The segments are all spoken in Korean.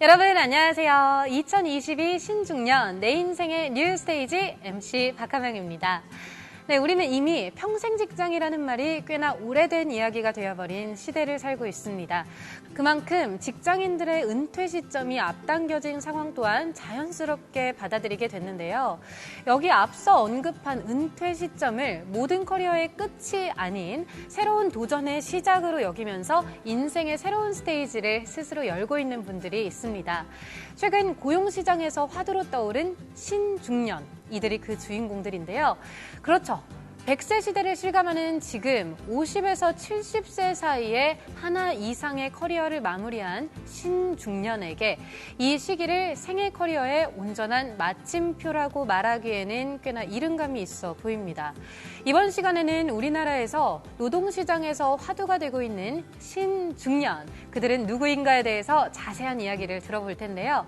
여러분 안녕하세요. 2022 신중년 내 인생의 뉴 스테이지 MC 박하명입니다. 네, 우리는 이미 평생 직장이라는 말이 꽤나 오래된 이야기가 되어버린 시대를 살고 있습니다. 그만큼 직장인들의 은퇴 시점이 앞당겨진 상황 또한 자연스럽게 받아들이게 됐는데요. 여기 앞서 언급한 은퇴 시점을 모든 커리어의 끝이 아닌 새로운 도전의 시작으로 여기면서 인생의 새로운 스테이지를 스스로 열고 있는 분들이 있습니다. 최근 고용시장에서 화두로 떠오른 신중년, 이들이 그 주인공들인데요. 그렇죠. 100세 시대를 실감하는 지금 50에서 70세 사이에 하나 이상의 커리어를 마무리한 신중년에게 이 시기를 생애 커리어의 온전한 마침표라고 말하기에는 꽤나 이른감이 있어 보입니다. 이번 시간에는 우리나라에서 노동시장에서 화두가 되고 있는 신중년, 그들은 누구인가에 대해서 자세한 이야기를 들어볼 텐데요.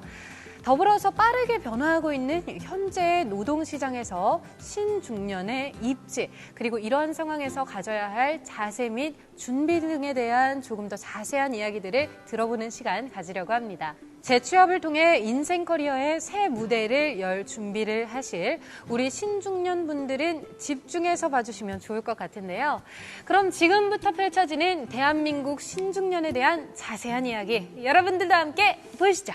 더불어서 빠르게 변화하고 있는 현재의 노동시장에서 신중년의 입지, 그리고 이러한 상황에서 가져야 할 자세 및 준비 등에 대한 조금 더 자세한 이야기들을 들어보는 시간 가지려고 합니다. 재취업을 통해 인생 커리어의 새 무대를 열 준비를 하실 우리 신중년 분들은 집중해서 봐주시면 좋을 것 같은데요. 그럼 지금부터 펼쳐지는 대한민국 신중년에 대한 자세한 이야기, 여러분들도 함께 보시죠.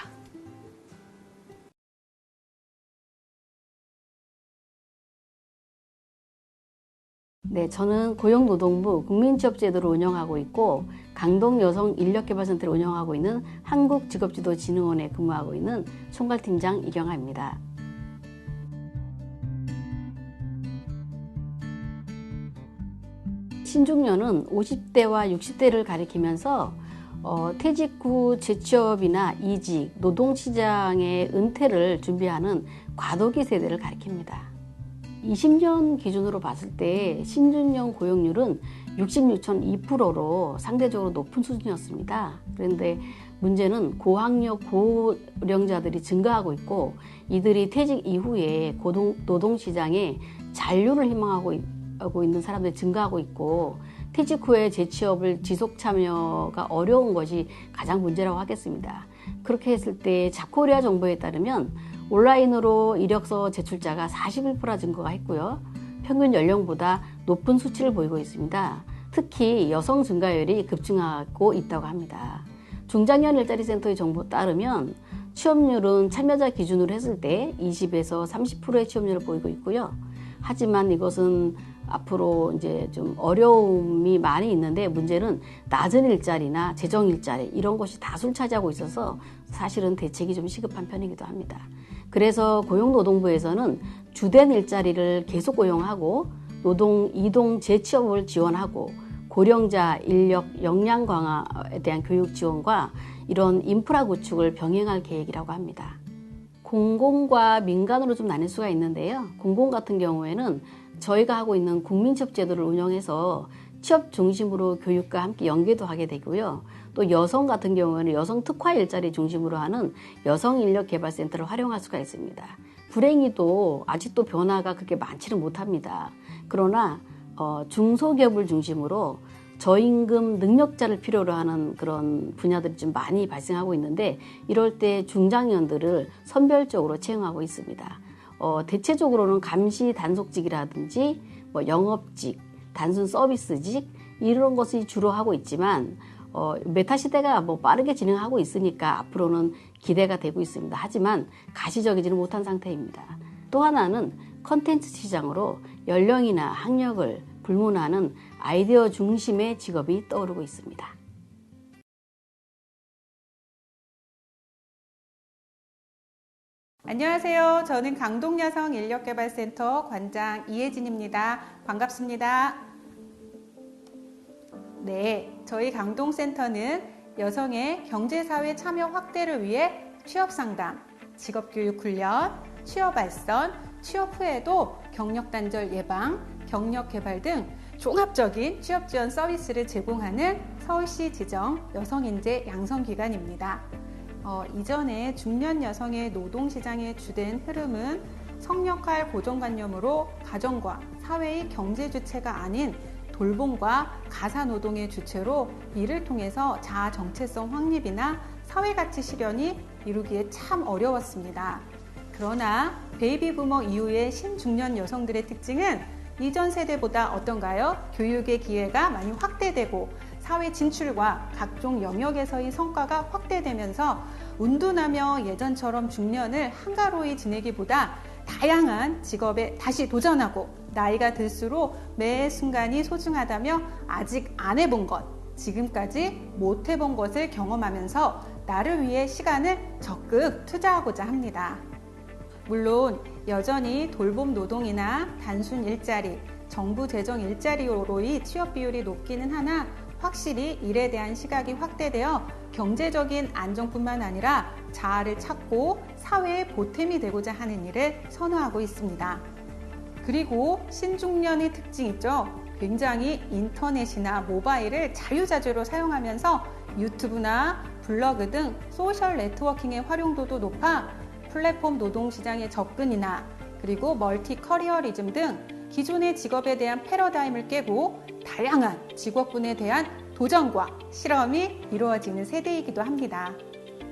네, 저는 고용노동부 국민취업제도를 운영하고 있고 강동여성인력개발센터를 운영하고 있는 한국직업지도진흥원에 근무하고 있는 총괄팀장 이경아입니다. 신중년은 50대와 60대를 가리키면서 퇴직 후 재취업이나 이직, 노동시장의 은퇴를 준비하는 과도기 세대를 가리킵니다. 20년 기준으로 봤을 때 신중년 고용률은 66.2%로 상대적으로 높은 수준이었습니다. 그런데 문제는 고학력 고령자들이 증가하고 있고 이들이 퇴직 이후에 노동시장에 잔류를 희망하고 있는 사람들이 증가하고 있고 퇴직 후에 재취업을 지속 참여가 어려운 것이 가장 문제라고 하겠습니다. 그렇게 했을 때 자코리아 정보에 따르면 온라인으로 이력서 제출자가 41% 증가가 했고요. 평균 연령보다 높은 수치를 보이고 있습니다. 특히 여성 증가율이 급증하고 있다고 합니다. 중장년 일자리 센터의 정보에 따르면 취업률은 참여자 기준으로 했을 때 20에서 30%의 취업률을 보이고 있고요. 하지만 이것은 앞으로 이제 좀 어려움이 많이 있는데 문제는 낮은 일자리나 재정 일자리 이런 것이 다수를 차지하고 있어서 사실은 대책이 좀 시급한 편이기도 합니다. 그래서 고용노동부에서는 주된 일자리를 계속 고용하고 노동 이동 재취업을 지원하고 고령자 인력 역량 강화에 대한 교육 지원과 이런 인프라 구축을 병행할 계획이라고 합니다. 공공과 민간으로 좀 나뉠 수가 있는데요. 공공 같은 경우에는 저희가 하고 있는 국민취업제도를 운영해서 취업 중심으로 교육과 함께 연계도 하게 되고요. 또 여성 같은 경우에는 여성 특화 일자리 중심으로 하는 여성인력개발센터를 활용할 수가 있습니다. 불행히도 아직도 변화가 그렇게 많지는 못합니다. 그러나 중소기업을 중심으로 저임금 능력자를 필요로 하는 그런 분야들이 좀 많이 발생하고 있는데 이럴 때 중장년들을 선별적으로 채용하고 있습니다. 대체적으로는 감시 단속직이라든지 영업직, 단순 서비스직 이런 것이 주로 하고 있지만 메타 시대가 빠르게 진행하고 있으니까 앞으로는 기대가 되고 있습니다. 하지만 가시적이지는 못한 상태입니다. 또 하나는 컨텐츠 시장으로 연령이나 학력을 불문하는 아이디어 중심의 직업이 떠오르고 있습니다. 안녕하세요. 저는 강동여성인력개발센터 관장 이혜진입니다. 반갑습니다. 네, 저희 강동센터는 여성의 경제사회 참여 확대를 위해 취업상담, 직업교육 훈련, 취업 알선, 취업 후에도 경력단절 예방, 경력 개발 등 종합적인 취업 지원 서비스를 제공하는 서울시 지정 여성인재 양성기관입니다. 이전에 중년 여성의 노동시장의 주된 흐름은 성역할 고정관념으로 가정과 사회의 경제 주체가 아닌 돌봄과 가사노동의 주체로 이를 통해서 자아 정체성 확립이나 사회가치 실현이 이루기에 참 어려웠습니다. 그러나 베이비 부머 이후의 신중년 여성들의 특징은 이전 세대보다 어떤가요? 교육의 기회가 많이 확대되고 사회 진출과 각종 영역에서의 성과가 확대되면서 운둔하며 예전처럼 중년을 한가로이 지내기보다 다양한 직업에 다시 도전하고 나이가 들수록 매 순간이 소중하다며 아직 안 해본 것, 지금까지 못 해본 것을 경험하면서 나를 위해 시간을 적극 투자하고자 합니다. 물론 여전히 돌봄 노동이나 단순 일자리, 정부 재정 일자리로의 취업 비율이 높기는 하나 확실히 일에 대한 시각이 확대되어 경제적인 안정뿐만 아니라 자아를 찾고 사회의 보탬이 되고자 하는 일을 선호하고 있습니다. 그리고 신중년의 특징 있죠? 굉장히 인터넷이나 모바일을 자유자재로 사용하면서 유튜브나 블로그 등 소셜 네트워킹의 활용도도 높아 플랫폼 노동시장의 접근이나 그리고 멀티 커리어리즘 등 기존의 직업에 대한 패러다임을 깨고 다양한 직업군에 대한 도전과 실험이 이루어지는 세대이기도 합니다.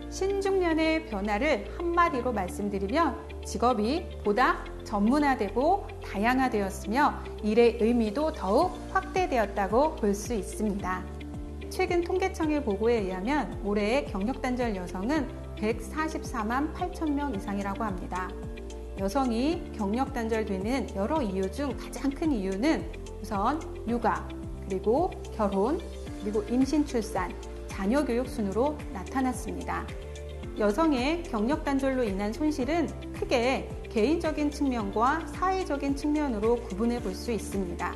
신중년의 변화를 한마디로 말씀드리면 직업이 보다 전문화되고 다양화되었으며 일의 의미도 더욱 확대되었다고 볼 수 있습니다. 최근 통계청의 보고에 의하면 올해의 경력단절 여성은 144만 8천 명 이상이라고 합니다. 여성이 경력단절되는 여러 이유 중 가장 큰 이유는 우선 육아, 그리고 결혼, 그리고 임신, 출산, 자녀 교육 순으로 나타났습니다. 여성의 경력단절로 인한 손실은 크게 개인적인 측면과 사회적인 측면으로 구분해 볼 수 있습니다.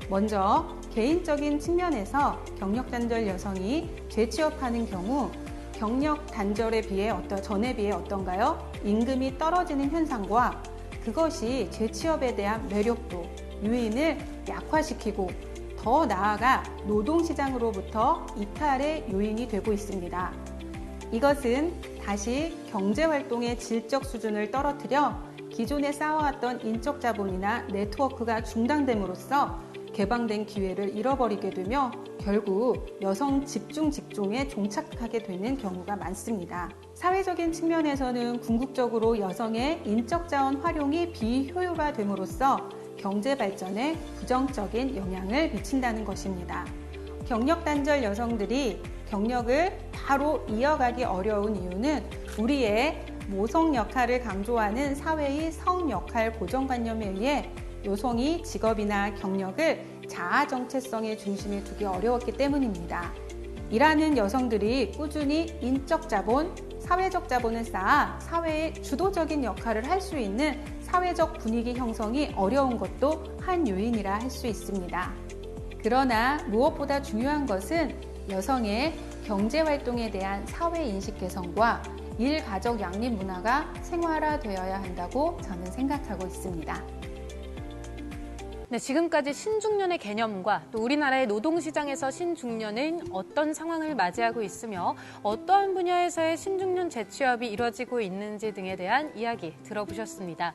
먼저 개인적인 측면에서 경력단절 여성이 재취업하는 경우 경력 단절에 비해 전에 비해 어떤가요? 임금이 떨어지는 현상과 그것이 재취업에 대한 매력도, 유인을 약화시키고 더 나아가 노동시장으로부터 이탈의 요인이 되고 있습니다. 이것은 다시 경제활동의 질적 수준을 떨어뜨려 기존에 쌓아왔던 인적 자본이나 네트워크가 중단됨으로써 개방된 기회를 잃어버리게 되며 결국 여성 집중 직종에 종착하게 되는 경우가 많습니다. 사회적인 측면에서는 궁극적으로 여성의 인적 자원 활용이 비효율화됨으로써 경제 발전에 부정적인 영향을 미친다는 것입니다. 경력 단절 여성들이 경력을 바로 이어가기 어려운 이유는 우리의 모성 역할을 강조하는 사회의 성 역할 고정관념에 의해 여성이 직업이나 경력을 자아 정체성의 중심에 두기 어려웠기 때문입니다. 일하는 여성들이 꾸준히 인적 자본, 사회적 자본을 쌓아 사회의 주도적인 역할을 할 수 있는 사회적 분위기 형성이 어려운 것도 한 요인이라 할 수 있습니다. 그러나 무엇보다 중요한 것은 여성의 경제활동에 대한 사회인식 개선과 일, 가족, 양립 문화가 생활화되어야 한다고 저는 생각하고 있습니다. 네, 지금까지 신중년의 개념과 또 우리나라의 노동시장에서 신중년은 어떤 상황을 맞이하고 있으며 어떠한 분야에서의 신중년 재취업이 이뤄지고 있는지 등에 대한 이야기 들어보셨습니다.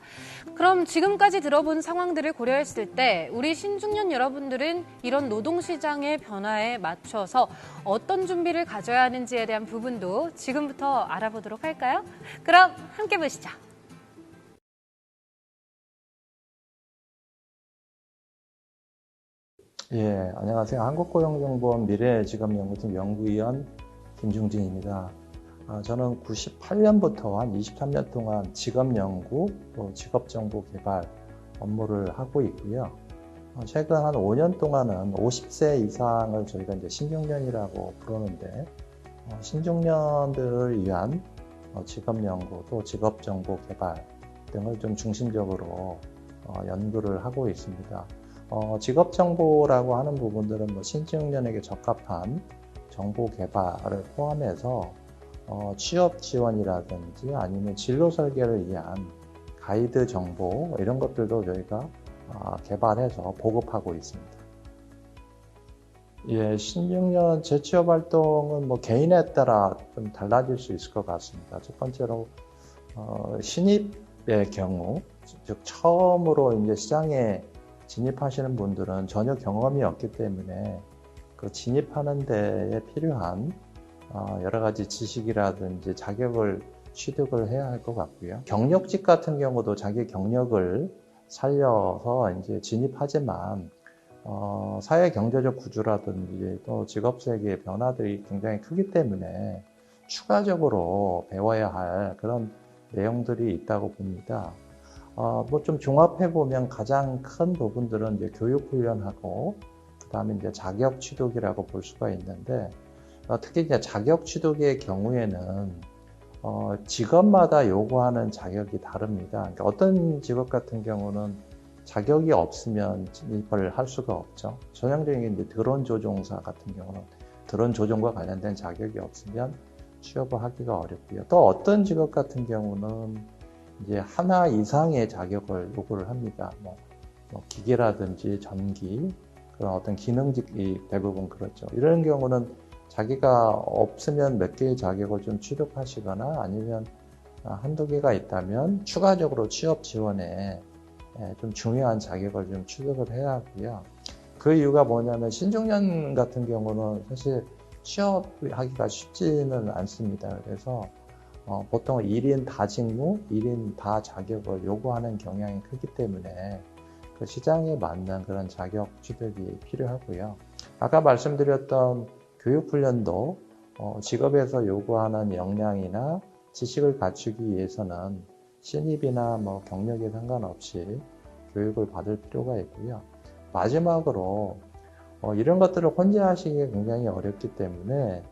그럼 지금까지 들어본 상황들을 고려했을 때 우리 신중년 여러분들은 이런 노동시장의 변화에 맞춰서 어떤 준비를 가져야 하는지에 대한 부분도 지금부터 알아보도록 할까요? 그럼 함께 보시죠. 예, 안녕하세요. 한국고용정보원 미래직업연구팀 연구위원 김중진입니다. 저는 98년부터 한 23년 동안 직업연구, 또 직업정보 개발 업무를 하고 있고요. 최근 한 5년 동안은 50세 이상을 저희가 이제 신중년이라고 부르는데, 신중년들을 위한 직업연구, 또 직업정보 개발 등을 좀 중심적으로 연구를 하고 있습니다. 직업정보라고 하는 부분들은 신중년에게 적합한 정보 개발을 포함해서 취업 지원이라든지 아니면 진로 설계를 위한 가이드 정보 이런 것들도 저희가 개발해서 보급하고 있습니다. 예, 신중년 재취업 활동은 개인에 따라 좀 달라질 수 있을 것 같습니다. 첫 번째로 신입의 경우, 즉 처음으로 이제 시장에 진입하시는 분들은 전혀 경험이 없기 때문에 그 진입하는 데에 필요한 여러 가지 지식이라든지 자격을 취득을 해야 할 것 같고요. 경력직 같은 경우도 자기 경력을 살려서 이제 진입하지만 사회 경제적 구조라든지 또 직업 세계의 변화들이 굉장히 크기 때문에 추가적으로 배워야 할 그런 내용들이 있다고 봅니다. 뭐 좀 종합해 보면 가장 큰 부분들은 이제 교육 훈련하고 그다음에 이제 자격 취득이라고 볼 수가 있는데 특히 이제 자격 취득의 경우에는 직업마다 요구하는 자격이 다릅니다. 그러니까 어떤 직업 같은 경우는 자격이 없으면 진입을 할 수가 없죠. 전형적인 이제 드론 조종사 같은 경우는 드론 조종과 관련된 자격이 없으면 취업을 하기가 어렵고요. 또 어떤 직업 같은 경우는 이제 하나 이상의 자격을 요구를 합니다. 뭐 기계라든지 전기, 그런 어떤 기능직이 대부분 그렇죠. 이런 경우는 자기가 없으면 몇 개의 자격을 좀 취득하시거나 아니면 한두 개가 있다면 추가적으로 취업 지원에 좀 중요한 자격을 좀 취득을 해야 하고요. 그 이유가 뭐냐면 신중년 같은 경우는 사실 취업하기가 쉽지는 않습니다. 그래서 보통 1인 다 직무, 1인 다 자격을 요구하는 경향이 크기 때문에 그 시장에 맞는 그런 자격 취득이 필요하고요. 아까 말씀드렸던 교육훈련도 직업에서 요구하는 역량이나 지식을 갖추기 위해서는 신입이나 뭐 경력에 상관없이 교육을 받을 필요가 있고요. 마지막으로 이런 것들을 혼자 하시기 굉장히 어렵기 때문에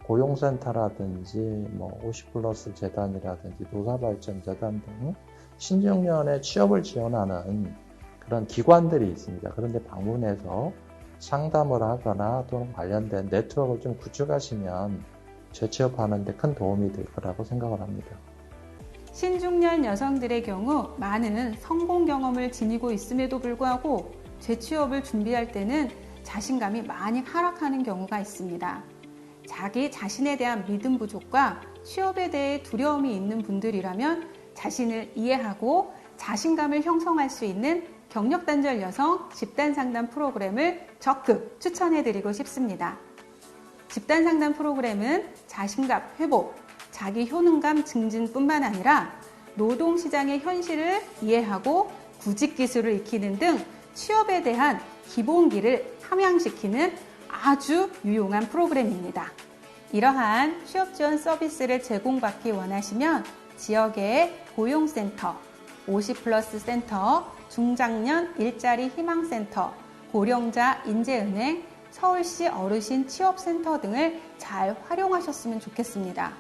고용센터라든지 뭐 50플러스 재단이라든지 노사발전재단 등 신중년에 취업을 지원하는 그런 기관들이 있습니다. 그런데 방문해서 상담을 하거나 또는 관련된 네트워크를 좀 구축하시면 재취업하는 데 큰 도움이 될 거라고 생각을 합니다. 신중년 여성들의 경우 많은 성공 경험을 지니고 있음에도 불구하고 재취업을 준비할 때는 자신감이 많이 하락하는 경우가 있습니다. 자기 자신에 대한 믿음 부족과 취업에 대해 두려움이 있는 분들이라면 자신을 이해하고 자신감을 형성할 수 있는 경력단절 여성 집단상담 프로그램을 적극 추천해드리고 싶습니다. 집단상담 프로그램은 자신감 회복, 자기 효능감 증진뿐만 아니라 노동시장의 현실을 이해하고 구직 기술을 익히는 등 취업에 대한 기본기를 함양시키는 아주 유용한 프로그램입니다. 이러한 취업 지원 서비스를 제공받기 원하시면 지역의 고용센터, 50플러스 센터, 중장년 일자리 희망센터, 고령자 인재은행, 서울시 어르신 취업센터 등을 잘 활용하셨으면 좋겠습니다.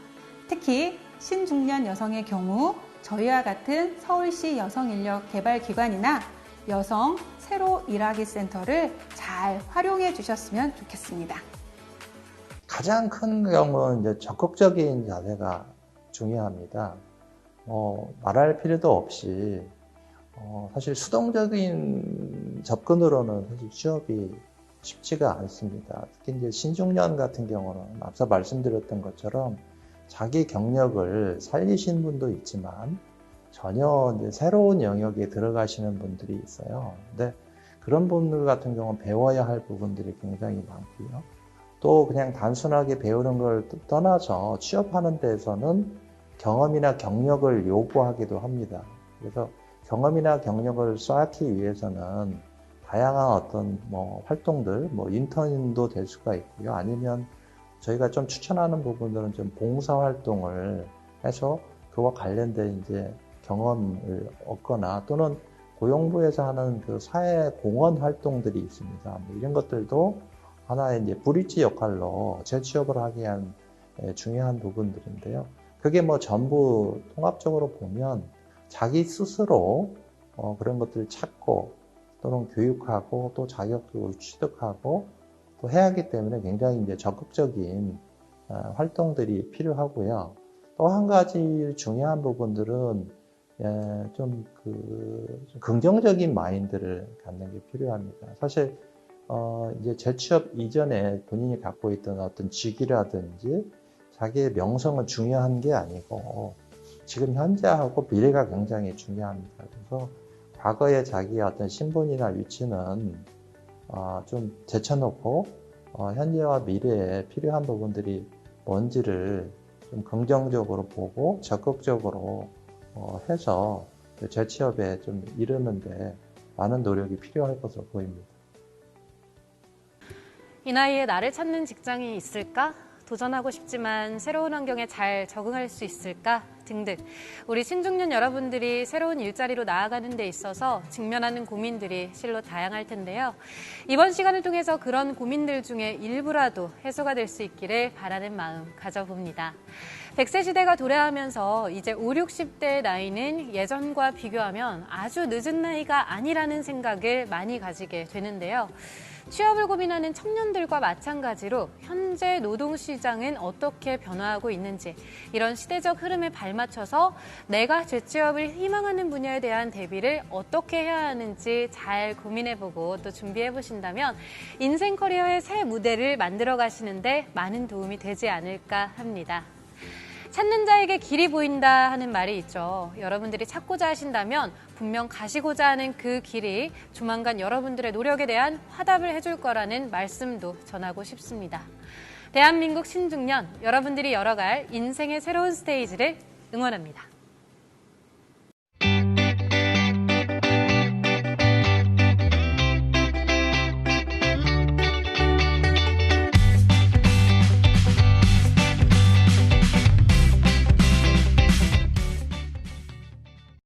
특히 신중년 여성의 경우 저희와 같은 서울시 여성인력개발기관이나 여성 새로 일하기 센터를 잘 활용해 주셨으면 좋겠습니다. 가장 큰 경우는 이제 적극적인 자세가 중요합니다. 말할 필요도 없이 사실 수동적인 접근으로는 사실 취업이 쉽지가 않습니다. 특히 이제 신중년 같은 경우는 앞서 말씀드렸던 것처럼 자기 경력을 살리신 분도 있지만 전혀 이제 새로운 영역에 들어가시는 분들이 있어요. 근데 그런 분들 같은 경우는 배워야 할 부분들이 굉장히 많고요. 또 그냥 단순하게 배우는 걸 떠나서 취업하는 데에서는 경험이나 경력을 요구하기도 합니다. 그래서 경험이나 경력을 쌓기 위해서는 다양한 어떤 활동들, 인턴도 될 수가 있고요. 아니면 저희가 좀 추천하는 부분들은 좀 봉사 활동을 해서 그와 관련된 이제 경험을 얻거나 또는 고용부에서 하는 그 사회 공헌 활동들이 있습니다. 이런 것들도 하나의 이제 브릿지 역할로 재취업을 하기 위한 중요한 부분들인데요. 그게 전부 통합적으로 보면 자기 스스로 그런 것들을 찾고 또는 교육하고 또 자격을 취득하고 또 해야 하기 때문에 굉장히 이제 적극적인 활동들이 필요하고요. 또 한 가지 중요한 부분들은 좀 긍정적인 마인드를 갖는 게 필요합니다. 사실 이제 재취업 이전에 본인이 갖고 있던 어떤 직위라든지 자기의 명성은 중요한 게 아니고 지금 현재하고 미래가 굉장히 중요합니다. 그래서 과거의 자기의 어떤 신분이나 위치는 좀 제쳐놓고 현재와 미래에 필요한 부분들이 뭔지를 좀 긍정적으로 보고 적극적으로 해서 재취업에 좀 이르는데 많은 노력이 필요할 것으로 보입니다. 이 나이에 나를 찾는 직장이 있을까? 도전하고 싶지만 새로운 환경에 잘 적응할 수 있을까? 등등. 우리 신중년 여러분들이 새로운 일자리로 나아가는 데 있어서 직면하는 고민들이 실로 다양할 텐데요. 이번 시간을 통해서 그런 고민들 중에 일부라도 해소가 될 수 있기를 바라는 마음 가져봅니다. 100세 시대가 도래하면서 이제 5, 60대의 나이는 예전과 비교하면 아주 늦은 나이가 아니라는 생각을 많이 가지게 되는데요. 취업을 고민하는 청년들과 마찬가지로 현재 노동시장은 어떻게 변화하고 있는지, 이런 시대적 흐름에 발맞춰서 내가 재취업을 희망하는 분야에 대한 대비를 어떻게 해야 하는지 잘 고민해보고 또 준비해보신다면 인생 커리어의 새 무대를 만들어 가시는데 많은 도움이 되지 않을까 합니다. 찾는 자에게 길이 보인다 하는 말이 있죠. 여러분들이 찾고자 하신다면 분명 가시고자 하는 그 길이 조만간 여러분들의 노력에 대한 화답을 해줄 거라는 말씀도 전하고 싶습니다. 대한민국 신중년, 여러분들이 열어갈 인생의 새로운 스테이지를 응원합니다.